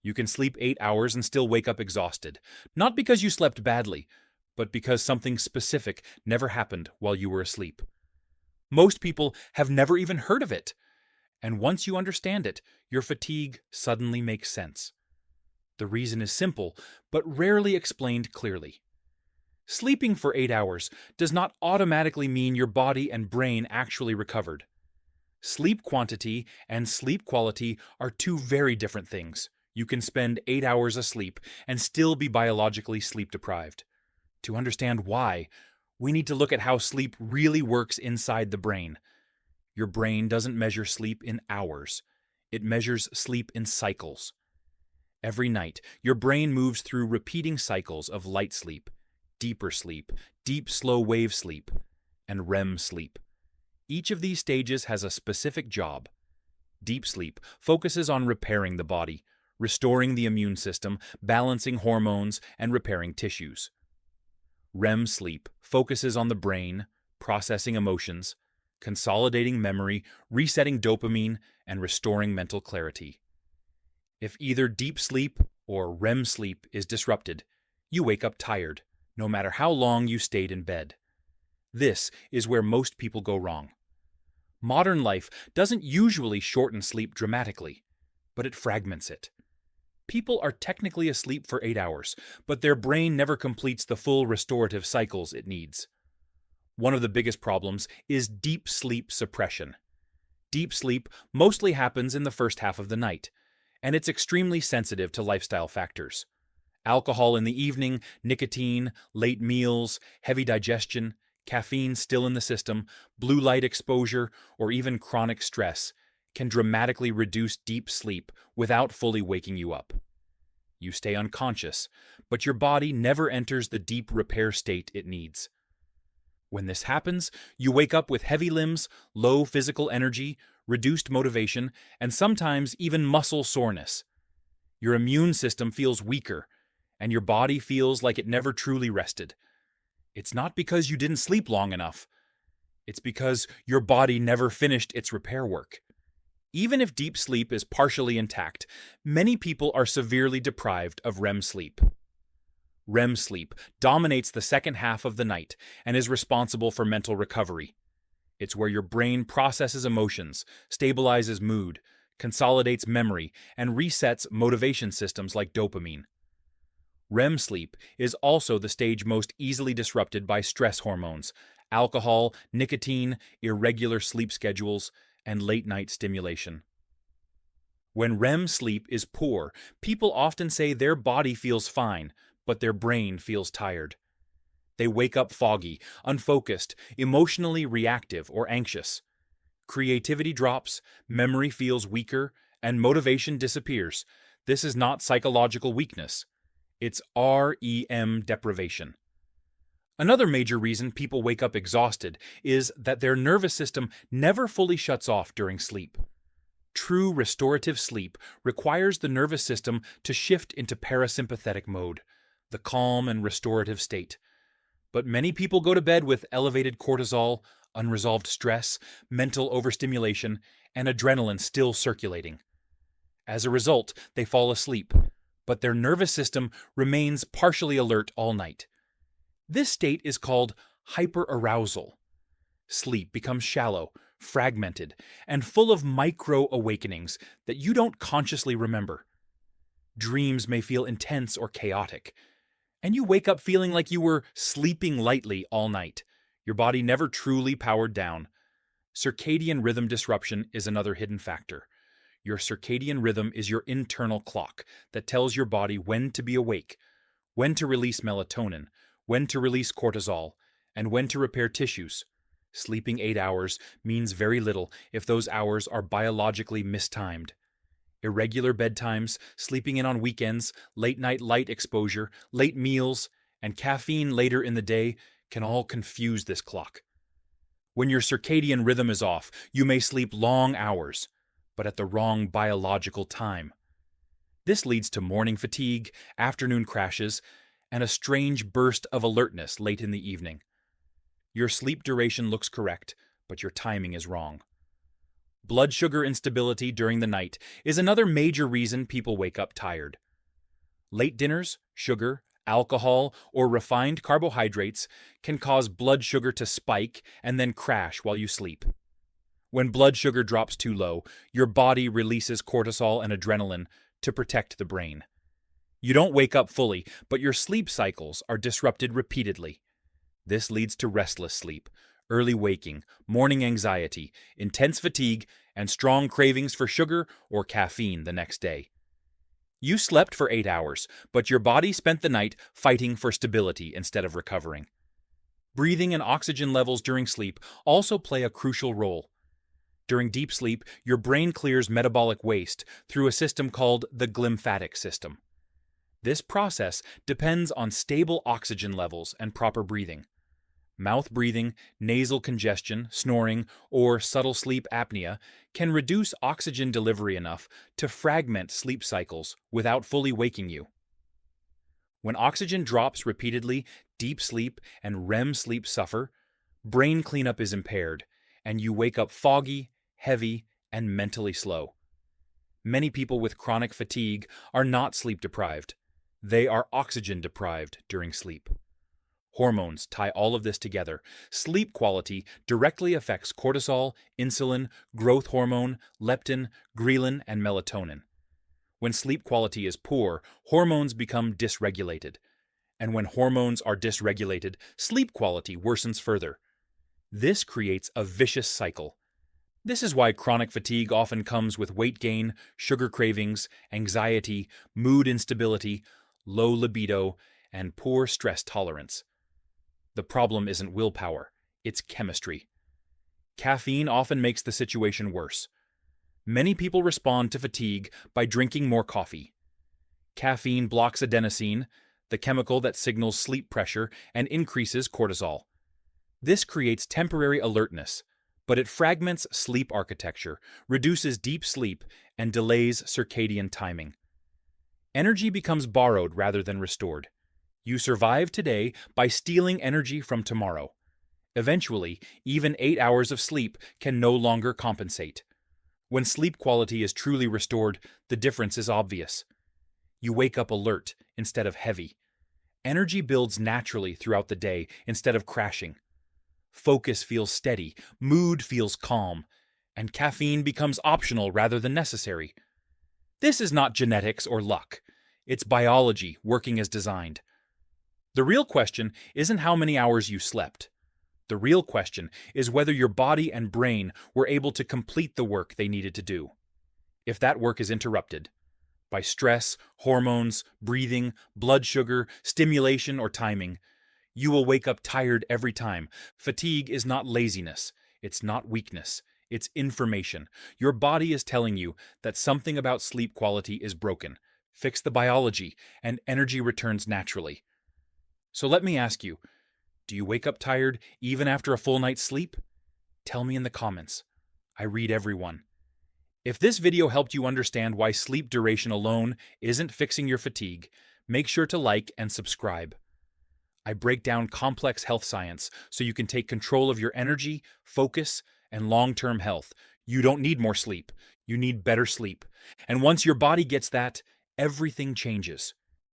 You can sleep 8 hours and still wake up exhausted, not because you slept badly, but because something specific never happened while you were asleep. Most people have never even heard of it, and once you understand it, your fatigue suddenly makes sense. The reason is simple, but rarely explained clearly. Sleeping for 8 hours does not automatically mean your body and brain actually recovered. Sleep quantity and sleep quality are two very different things. You can spend 8 hours asleep and still be biologically sleep deprived. To understand why, we need to look at how sleep really works inside the brain. Your brain doesn't measure sleep in hours, it measures sleep in cycles. Every night, your brain moves through repeating cycles of light sleep, deep slow wave sleep, and REM sleep. Each of these stages has a specific job. Deep sleep focuses on repairing the body, restoring the immune system, balancing hormones, and repairing tissues. REM sleep focuses on the brain, processing emotions, consolidating memory, resetting dopamine, and restoring mental clarity. If either deep sleep or REM sleep is disrupted, you wake up tired, no matter how long you stayed in bed. This is where most people go wrong. Modern life doesn't usually shorten sleep dramatically, but it fragments it. People are technically asleep for 8 hours, but their brain never completes the full restorative cycles it needs. One of the biggest problems is deep sleep suppression. Deep sleep mostly happens in the first half of the night, and it's extremely sensitive to lifestyle factors. Alcohol in the evening, nicotine, late meals, heavy digestion, caffeine still in the system, blue light exposure, or even chronic stress can dramatically reduce deep sleep without fully waking you up. You stay unconscious, but your body never enters the deep repair state it needs. When this happens, you wake up with heavy limbs, low physical energy, reduced motivation, and sometimes even muscle soreness. Your immune system feels weaker, and your body feels like it never truly rested. It's not because you didn't sleep long enough. It's because your body never finished its repair work. Even if deep sleep is partially intact, many people are severely deprived of REM sleep. REM sleep dominates the second half of the night and is responsible for mental recovery. It's where your brain processes emotions, stabilizes mood, consolidates memory, and resets motivation systems like dopamine. REM sleep is also the stage most easily disrupted by stress hormones, alcohol, nicotine, irregular sleep schedules, and late-night stimulation. When REM sleep is poor, people often say their body feels fine, but their brain feels tired. They wake up foggy, unfocused, emotionally reactive or anxious. Creativity drops, memory feels weaker, and motivation disappears. This is not psychological weakness. It's REM deprivation. Another major reason people wake up exhausted is that their nervous system never fully shuts off during sleep. True restorative sleep requires the nervous system to shift into parasympathetic mode, the calm and restorative state. But many people go to bed with elevated cortisol, unresolved stress, mental overstimulation, and adrenaline still circulating. As a result, they fall asleep, but their nervous system remains partially alert all night. This state is called hyperarousal. Sleep becomes shallow, fragmented, and full of micro-awakenings that you don't consciously remember. Dreams may feel intense or chaotic, and you wake up feeling like you were sleeping lightly all night. Your body never truly powered down. Circadian rhythm disruption is another hidden factor. Your circadian rhythm is your internal clock that tells your body when to be awake, when to release melatonin, when to release cortisol, and when to repair tissues. Sleeping 8 hours means very little if those hours are biologically mistimed. Irregular bedtimes, sleeping in on weekends, late-night light exposure, late meals, and caffeine later in the day can all confuse this clock. When your circadian rhythm is off, you may sleep long hours, but at the wrong biological time. This leads to morning fatigue, afternoon crashes, and a strange burst of alertness late in the evening. Your sleep duration looks correct, but your timing is wrong. Blood sugar instability during the night is another major reason people wake up tired. Late dinners, sugar, alcohol, or refined carbohydrates can cause blood sugar to spike and then crash while you sleep. When blood sugar drops too low, your body releases cortisol and adrenaline to protect the brain. You don't wake up fully, but your sleep cycles are disrupted repeatedly. This leads to restless sleep, early waking, morning anxiety, intense fatigue, and strong cravings for sugar or caffeine the next day. You slept for 8 hours, but your body spent the night fighting for stability instead of recovering. Breathing and oxygen levels during sleep also play a crucial role. During deep sleep, your brain clears metabolic waste through a system called the glymphatic system. This process depends on stable oxygen levels and proper breathing. Mouth breathing, nasal congestion, snoring, or subtle sleep apnea can reduce oxygen delivery enough to fragment sleep cycles without fully waking you. When oxygen drops repeatedly, deep sleep and REM sleep suffer, brain cleanup is impaired, and you wake up foggy, heavy, and mentally slow. Many people with chronic fatigue are not sleep deprived. They are oxygen deprived during sleep. Hormones tie all of this together. Sleep quality directly affects cortisol, insulin, growth hormone, leptin, ghrelin, and melatonin. When sleep quality is poor, hormones become dysregulated. And when hormones are dysregulated, sleep quality worsens further. This creates a vicious cycle. This is why chronic fatigue often comes with weight gain, sugar cravings, anxiety, mood instability, low libido, and poor stress tolerance. The problem isn't willpower, it's chemistry. Caffeine often makes the situation worse. Many people respond to fatigue by drinking more coffee. Caffeine blocks adenosine, the chemical that signals sleep pressure and increases cortisol. This creates temporary alertness, but it fragments sleep architecture, reduces deep sleep, and delays circadian timing. Energy becomes borrowed rather than restored. You survive today by stealing energy from tomorrow. Eventually, even 8 hours of sleep can no longer compensate. When sleep quality is truly restored, the difference is obvious. You wake up alert instead of heavy. Energy builds naturally throughout the day instead of crashing. Focus feels steady, mood feels calm, and caffeine becomes optional rather than necessary. This is not genetics or luck. It's biology working as designed. The real question isn't how many hours you slept. The real question is whether your body and brain were able to complete the work they needed to do. If that work is interrupted by stress, hormones, breathing, blood sugar, stimulation, or timing, you will wake up tired every time. Fatigue is not laziness. It's not weakness. It's information. Your body is telling you that something about sleep quality is broken. Fix the biology, and energy returns naturally. So let me ask you, do you wake up tired even after a full night's sleep? Tell me in the comments. I read everyone. If this video helped you understand why sleep duration alone isn't fixing your fatigue, make sure to like and subscribe. I break down complex health science so you can take control of your energy, focus, and long-term health. You don't need more sleep. You need better sleep. And once your body gets that, everything changes.